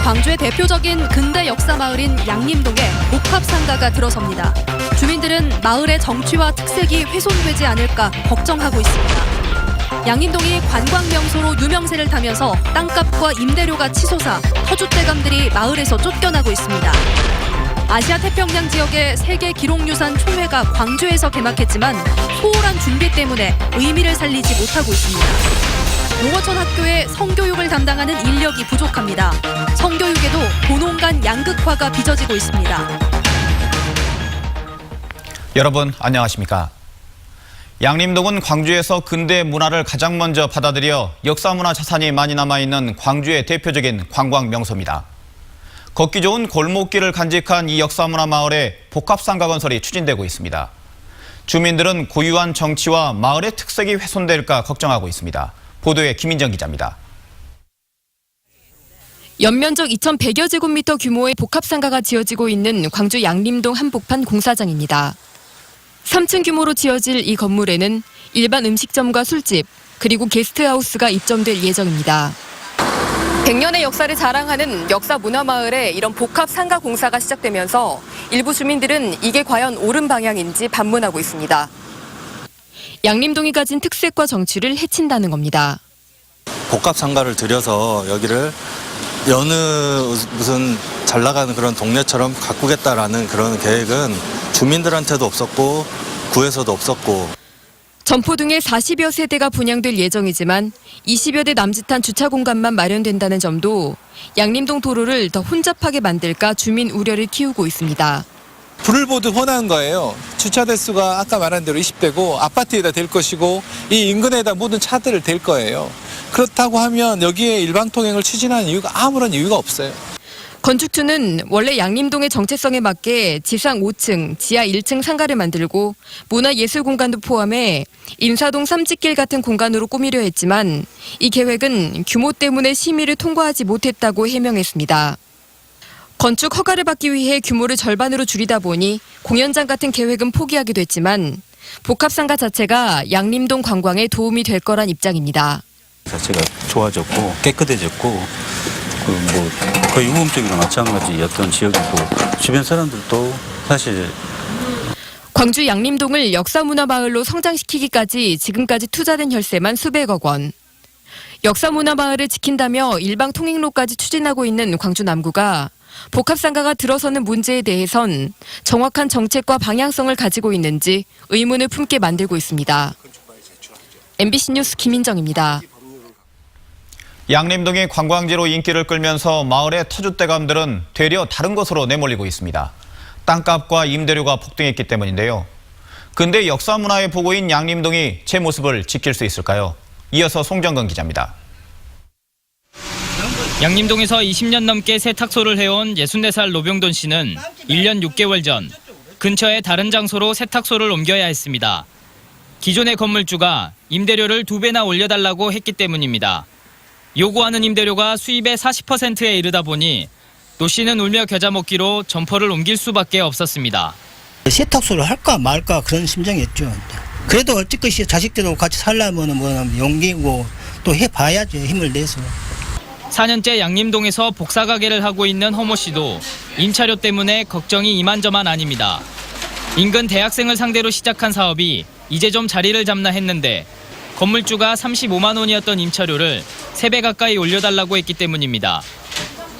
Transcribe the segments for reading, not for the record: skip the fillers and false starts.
광주의 대표적인 근대 역사 마을인 양림동에 복합상가가 들어섭니다. 주민들은 마을의 정취와 특색이 훼손되지 않을까 걱정하고 있습니다. 양림동이 관광명소로 유명세를 타면서 땅값과 임대료가 치솟아 터줏대감들이 마을에서 쫓겨나고 있습니다. 아시아 태평양 지역의 세계 기록유산 총회가 광주에서 개막했지만 소홀한 준비 때문에 의미를 살리지 못하고 있습니다. 농어촌 학교에 성교육을 담당하는 인력이 부족합니다. 성교육에도 도농 간 양극화가 빚어지고 있습니다. 여러분 안녕하십니까? 양림동은 광주에서 근대 문화를 가장 먼저 받아들여 역사문화 자산이 많이 남아있는 광주의 대표적인 관광 명소입니다. 걷기 좋은 골목길을 간직한 이 역사문화 마을에 복합상가 건설이 추진되고 있습니다. 주민들은 고유한 정치와 마을의 특색이 훼손될까 걱정하고 있습니다. 보도에 김인정 기자입니다. 연면적 2,100여 제곱미터 규모의 복합상가가 지어지고 있는 광주 양림동 한복판 공사장입니다. 3층 규모로 지어질 이 건물에는 일반 음식점과 술집, 그리고 게스트하우스가 입점될 예정입니다. 100년의 역사를 자랑하는 역사문화마을에 이런 복합상가 공사가 시작되면서 일부 주민들은 이게 과연 옳은 방향인지 반문하고 있습니다. 양림동이 가진 특색과 정취를 해친다는 겁니다. 복합상가를 들여서 여기를 여느 무슨 잘 나가는 그런 동네처럼 가꾸겠다라는 그런 계획은 주민들한테도 없었고 구에서도 없었고. 점포 등에 40여 세대가 분양될 예정이지만 20여 대 남짓한 주차 공간만 마련된다는 점도 양림동 도로를 더 혼잡하게 만들까 주민 우려를 키우고 있습니다. 불을 보듯 훤한 거예요. 주차 대수가 아까 말한 대로 20대고 아파트에다 댈 것이고 이 인근에다 모든 차들을 댈 거예요. 그렇다고 하면 여기에 일방 통행을 추진하는 이유가 아무런 이유가 없어요. 건축주는 원래 양림동의 정체성에 맞게 지상 5층, 지하 1층 상가를 만들고 문화예술 공간도 포함해 인사동 삼직길 같은 공간으로 꾸미려 했지만 이 계획은 규모 때문에 심의를 통과하지 못했다고 해명했습니다. 건축 허가를 받기 위해 규모를 절반으로 줄이다 보니 공연장 같은 계획은 포기하게 됐지만 복합상가 자체가 양림동 관광에 도움이 될 거란 입장입니다. 자체가 좋아졌고 깨끗해졌고 거의 유흥업종이나 마찬가지였던 지역이고 주변 사람들도 사실 광주 양림동을 역사문화마을로 성장시키기까지 지금까지 투자된 혈세만 수백억 원. 역사문화마을을 지킨다며 일방 통행로까지 추진하고 있는 광주 남구가 복합상가가 들어서는 문제에 대해선 정확한 정책과 방향성을 가지고 있는지 의문을 품게 만들고 있습니다. MBC 뉴스 김인정입니다. 양림동이 관광지로 인기를 끌면서 마을의 터줏대감들은 되려 다른 곳으로 내몰리고 있습니다. 땅값과 임대료가 폭등했기 때문인데요. 근데 역사문화의 보고인 양림동이 제 모습을 지킬 수 있을까요? 이어서 송정근 기자입니다. 양림동에서 20년 넘게 세탁소를 해온 64살 노병돈 씨는 1년 6개월 전 근처의 다른 장소로 세탁소를 옮겨야 했습니다. 기존의 건물주가 임대료를 2배나 올려달라고 했기 때문입니다. 요구하는 임대료가 수입의 40%에 이르다 보니 노 씨는 울며 겨자 먹기로 점포를 옮길 수밖에 없었습니다. 세탁소를 할까 말까 그런 심정이었죠. 그래도 어찌것이 자식들하고 같이 살려면 용기고 또 해봐야죠. 힘을 내서. 4년째 양림동에서 복사가게를 하고 있는 허모 씨도 임차료 때문에 걱정이 이만저만 아닙니다. 인근 대학생을 상대로 시작한 사업이 이제 좀 자리를 잡나 했는데 건물주가 35만 원이었던 임차료를 3배 가까이 올려달라고 했기 때문입니다.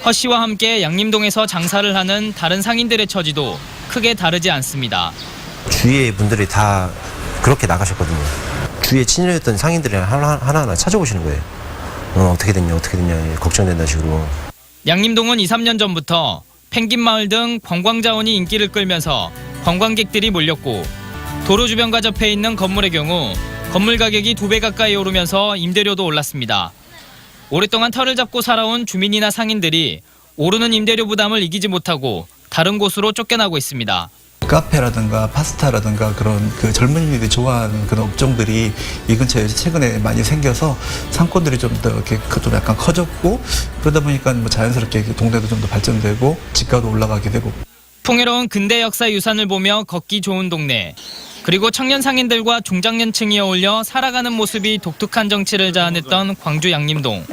허 씨와 함께 양림동에서 장사를 하는 다른 상인들의 처지도 크게 다르지 않습니다. 주위의 분들이 다 그렇게 나가셨거든요. 주위에 친절했던 상인들이 하나하나 찾아오시는 거예요. 어떻게 됐냐 걱정된다 식으로. 양림동은 2, 3년 전부터 펭귄마을 등 관광자원이 인기를 끌면서 관광객들이 몰렸고 도로 주변과 접해 있는 건물의 경우 건물 가격이 2배 가까이 오르면서 임대료도 올랐습니다. 오랫동안 터를 잡고 살아온 주민이나 상인들이 오르는 임대료 부담을 이기지 못하고 다른 곳으로 쫓겨나고 있습니다. 카페라든가 파스타라든가 그런 그 젊은이들이 좋아하는 그런 업종들이 이 근처에 최근에 많이 생겨서 상권들이 좀 더 이렇게 좀 약간 커졌고 그러다 보니까 뭐 자연스럽게 동네도 좀 더 발전되고 집가도 올라가게 되고. 풍요로운 근대 역사 유산을 보며 걷기 좋은 동네. 그리고 청년 상인들과 중장년층이 어울려 살아가는 모습이 독특한 정치를 자아냈던 광주 양림동.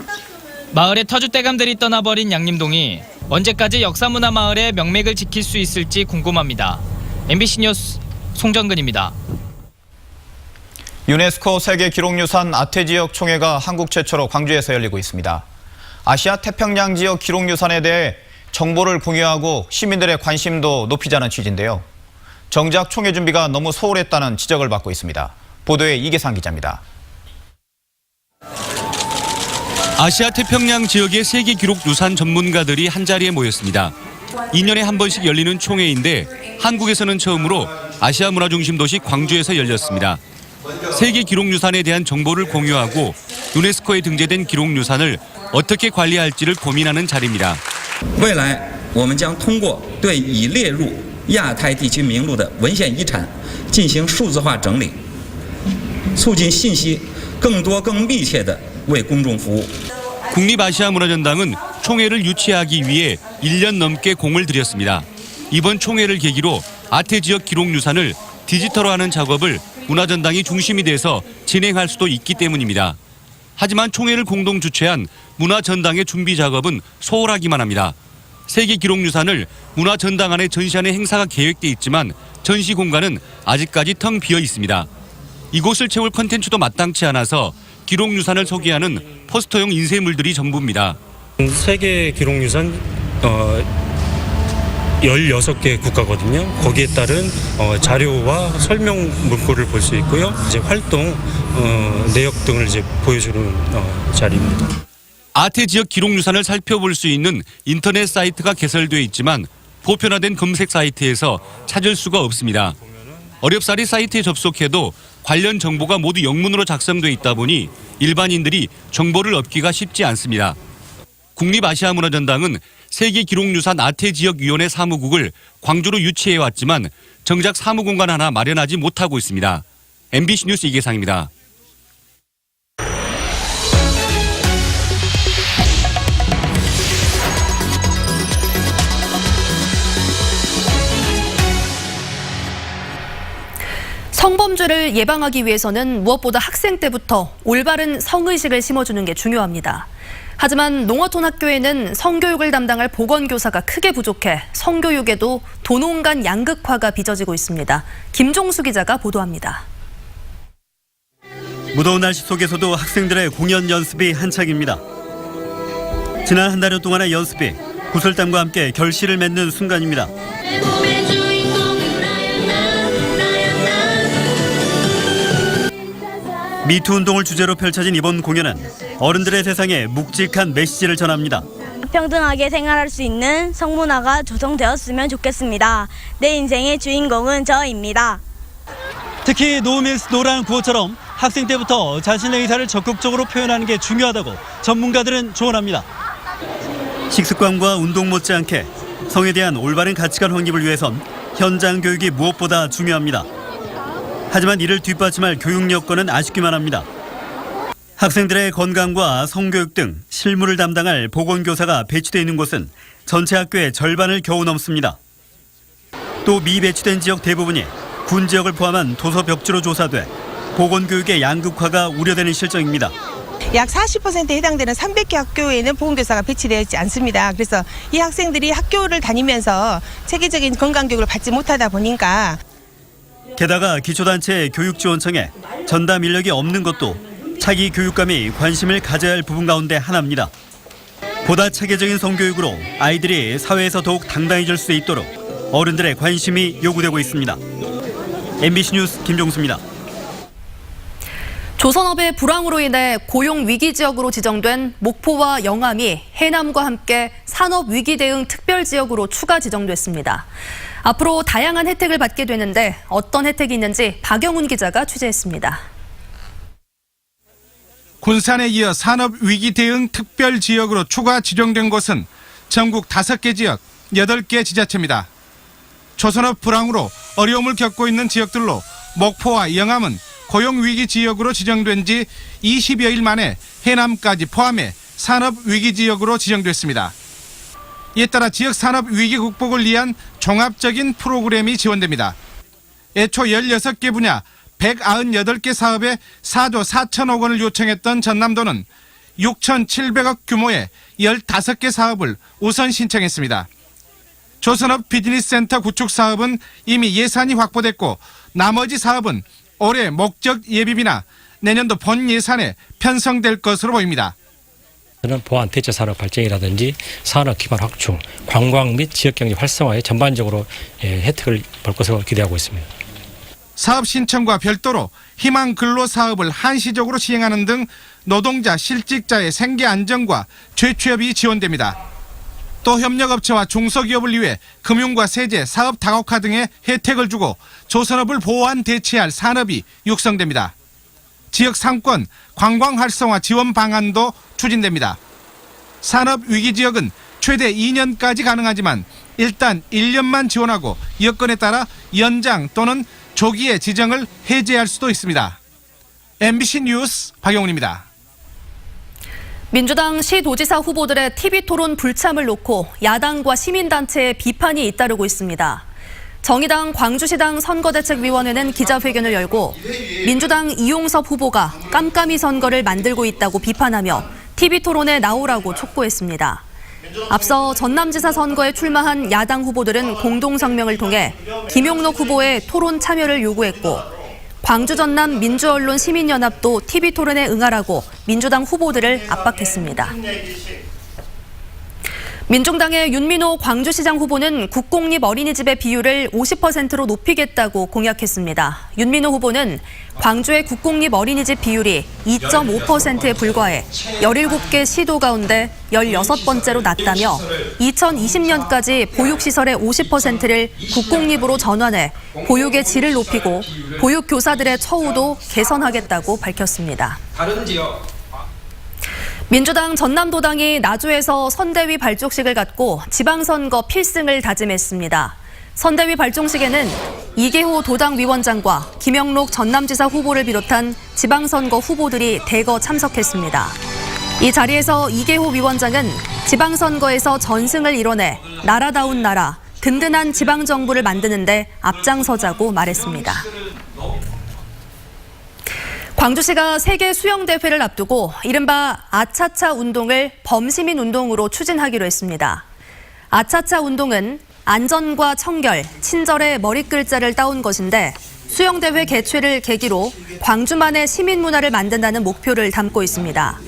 마을의 터줏대감들이 떠나버린 양림동이 언제까지 역사문화마을의 명맥을 지킬 수 있을지 궁금합니다. MBC 뉴스 송정근입니다. 유네스코 세계기록유산 아태지역 총회가 한국 최초로 광주에서 열리고 있습니다. 아시아 태평양 지역 기록유산에 대해 정보를 공유하고 시민들의 관심도 높이자는 취지인데요. 정작 총회 준비가 너무 소홀했다는 지적을 받고 있습니다. 보도에 이계상 기자입니다. 아시아 태평양 지역의 세계 기록 유산 전문가들이 한자리에 모였습니다. 2년에 한 번씩 열리는 총회인데 한국에서는 처음으로 아시아 문화 중심 도시 광주에서 열렸습니다. 세계 기록 유산에 대한 정보를 공유하고 유네스코에 등재된 기록 유산을 어떻게 관리할지를 고민하는 자리입니다. 未来我们将通过对已列入亚太地区名录的文献遗产进行数字化整理，促进信息更多更密切地为公众服务。 국립아시아문화전당은 총회를 유치하기 위해 1년 넘게 공을 들였습니다. 이번 총회를 계기로 아태 지역 기록 유산을 디지털화하는 작업을 문화전당이 중심이 돼서 진행할 수도 있기 때문입니다. 하지만 총회를 공동 주최한 문화전당의 준비 작업은 소홀하기만 합니다. 세계 기록 유산을 문화전당 안에 전시하는 행사가 계획돼 있지만 전시 공간은 아직까지 텅 비어 있습니다. 이곳을 채울 컨텐츠도 마땅치 않아서 기록 유산을 소개하는 포스터용 인쇄물들이 전부입니다. 세계 기록 유산 16개 국가거든요. 거기에 따른 자료와 설명 문구를 볼 수 있고요. 이제 활동 내역 등을 이제 보여주는 자리입니다. 아태 지역 기록 유산을 살펴볼 수 있는 인터넷 사이트가 개설돼 있지만 보편화된 검색 사이트에서 찾을 수가 없습니다. 어렵사리 사이트에 접속해도 관련 정보가 모두 영문으로 작성돼 있다 보니 일반인들이 정보를 얻기가 쉽지 않습니다. 국립아시아문화전당은 세계기록유산 아태지역위원회 사무국을 광주로 유치해왔지만 정작 사무공간 하나 마련하지 못하고 있습니다. MBC 뉴스 이계상입니다. 성범죄를 예방하기 위해서는 무엇보다 학생 때부터 올바른 성의식을 심어주는 게 중요합니다. 하지만 농어촌 학교에는 성교육을 담당할 보건교사가 크게 부족해 성교육에도 도농 간 양극화가 빚어지고 있습니다. 김종수 기자가 보도합니다. 무더운 날씨 속에서도 학생들의 공연 연습이 한창입니다. 지난 한 달여 동안의 연습이 구슬땀과 함께 결실을 맺는 순간입니다. 미투 운동을 주제로 펼쳐진 이번 공연은 어른들의 세상에 묵직한 메시지를 전합니다. 평등하게 생활할 수 있는 성문화가 조성되었으면 좋겠습니다. 내 인생의 주인공은 저입니다. 특히 노우맨스 노라는 구호처럼 학생 때부터 자신의 의사를 적극적으로 표현하는 게 중요하다고 전문가들은 조언합니다. 식습관과 운동 못지않게 성에 대한 올바른 가치관 확립을 위해선 현장 교육이 무엇보다 중요합니다. 하지만 이를 뒷받침할 교육 여건은 아쉽기만 합니다. 학생들의 건강과 성교육 등 실무를 담당할 보건교사가 배치되어 있는 곳은 전체 학교의 절반을 겨우 넘습니다. 또 미배치된 지역 대부분이 군 지역을 포함한 도서 벽지로 조사돼 보건교육의 양극화가 우려되는 실정입니다. 약 40%에 해당되는 300개 학교에는 보건교사가 배치되어 있지 않습니다. 그래서 이 학생들이 학교를 다니면서 체계적인 건강교육을 받지 못하다 보니까 게다가 기초단체 교육지원청에 전담 인력이 없는 것도 차기 교육감이 관심을 가져야 할 부분 가운데 하나입니다. 보다 체계적인 성교육으로 아이들이 사회에서 더욱 당당해질 수 있도록 어른들의 관심이 요구되고 있습니다. MBC 뉴스 김종수입니다. 조선업의 불황으로 인해 고용 위기 지역으로 지정된 목포와 영암이 해남과 함께 산업 위기 대응 특별 지역으로 추가 지정됐습니다. 앞으로 다양한 혜택을 받게 되는데 어떤 혜택이 있는지 박영훈 기자가 취재했습니다. 군산에 이어 산업 위기 대응 특별 지역으로 추가 지정된 곳은 전국 5개 지역, 8개 지자체입니다. 조선업 불황으로 어려움을 겪고 있는 지역들로 목포와 영암은 고용위기 지역으로 지정된 지 20여일 만에 해남까지 포함해 산업위기 지역으로 지정됐습니다. 이에 따라 지역 산업위기 극복을 위한 종합적인 프로그램이 지원됩니다. 애초 16개 분야 198개 사업에 4조 4천억 원을 요청했던 전남도는 6,700억 규모의 15개 사업을 우선 신청했습니다. 조선업 비즈니스센터 구축 사업은 이미 예산이 확보됐고 나머지 사업은 올해 목적 예비비나 내년도 본 예산에 편성될 것으로 보입니다. 저는 보안 대체 산업 발전이라든지 산업 기반 확충, 관광 및 지역경제 활성화에 전반적으로 혜택을 볼 것으로 기대하고 있습니다. 사업 신청과 별도로 희망 근로 사업을 한시적으로 시행하는 등 노동자, 실직자의 생계 안정과 재취업이 지원됩니다. 또 협력업체와 중소기업을 위해 금융과 세제, 사업 다각화 등의 혜택을 주고 조선업을 보완 대체할 산업이 육성됩니다. 지역 상권, 관광 활성화 지원 방안도 추진됩니다. 산업 위기 지역은 최대 2년까지 가능하지만 일단 1년만 지원하고 여건에 따라 연장 또는 조기에 지정을 해제할 수도 있습니다. MBC 뉴스 박영훈입니다. 민주당 시도지사 후보들의 TV토론 불참을 놓고 야당과 시민단체의 비판이 잇따르고 있습니다. 정의당 광주시당 선거대책위원회는 기자회견을 열고 민주당 이용섭 후보가 깜깜이 선거를 만들고 있다고 비판하며 TV토론에 나오라고 촉구했습니다. 앞서 전남지사 선거에 출마한 야당 후보들은 공동성명을 통해 김용록 후보의 토론 참여를 요구했고 광주 전남 민주언론 시민연합도 TV토론에 응하라고 민주당 후보들을 압박했습니다. 민중당의 윤민호 광주시장 후보는 국공립 어린이집의 비율을 50%로 높이겠다고 공약했습니다. 윤민호 후보는 광주의 국공립 어린이집 비율이 2.5%에 불과해 17개 시도 가운데 16번째로 낮다며 2020년까지 보육시설의 50%를 국공립으로 전환해 보육의 질을 높이고 보육교사들의 처우도 개선하겠다고 밝혔습니다. 민주당 전남도당이 나주에서 선대위 발족식을 갖고 지방선거 필승을 다짐했습니다. 선대위 발족식에는 이계호 도당위원장과 김영록 전남지사 후보를 비롯한 지방선거 후보들이 대거 참석했습니다. 이 자리에서 이계호 위원장은 지방선거에서 전승을 이뤄내 나라다운 나라, 든든한 지방정부를 만드는 데 앞장서자고 말했습니다. 광주시가 세계 수영대회를 앞두고 이른바 아차차 운동을 범시민 운동으로 추진하기로 했습니다. 아차차 운동은 안전과 청결, 친절의 머릿글자를 따온 것인데 수영대회 개최를 계기로 광주만의 시민 문화를 만든다는 목표를 담고 있습니다.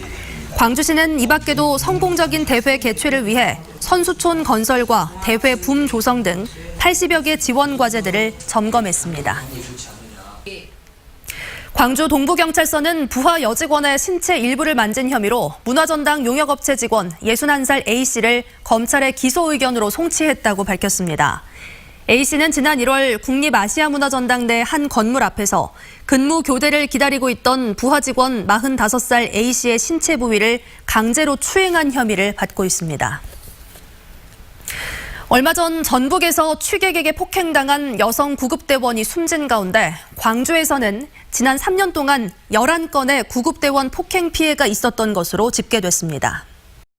광주시는 이 밖에도 성공적인 대회 개최를 위해 선수촌 건설과 대회 붐 조성 등 80여 개 지원 과제들을 점검했습니다. 광주 동부경찰서는 부하 여직원의 신체 일부를 만진 혐의로 문화전당 용역업체 직원 61살 A씨를 검찰의 기소 의견으로 송치했다고 밝혔습니다. A씨는 지난 1월 국립아시아문화전당 내 한 건물 앞에서 근무 교대를 기다리고 있던 부하 직원 45살 A씨의 신체 부위를 강제로 추행한 혐의를 받고 있습니다. 얼마 전 전북에서 취객에게 폭행당한 여성 구급대원이 숨진 가운데 광주에서는 지난 3년 동안 11건의 구급대원 폭행 피해가 있었던 것으로 집계됐습니다.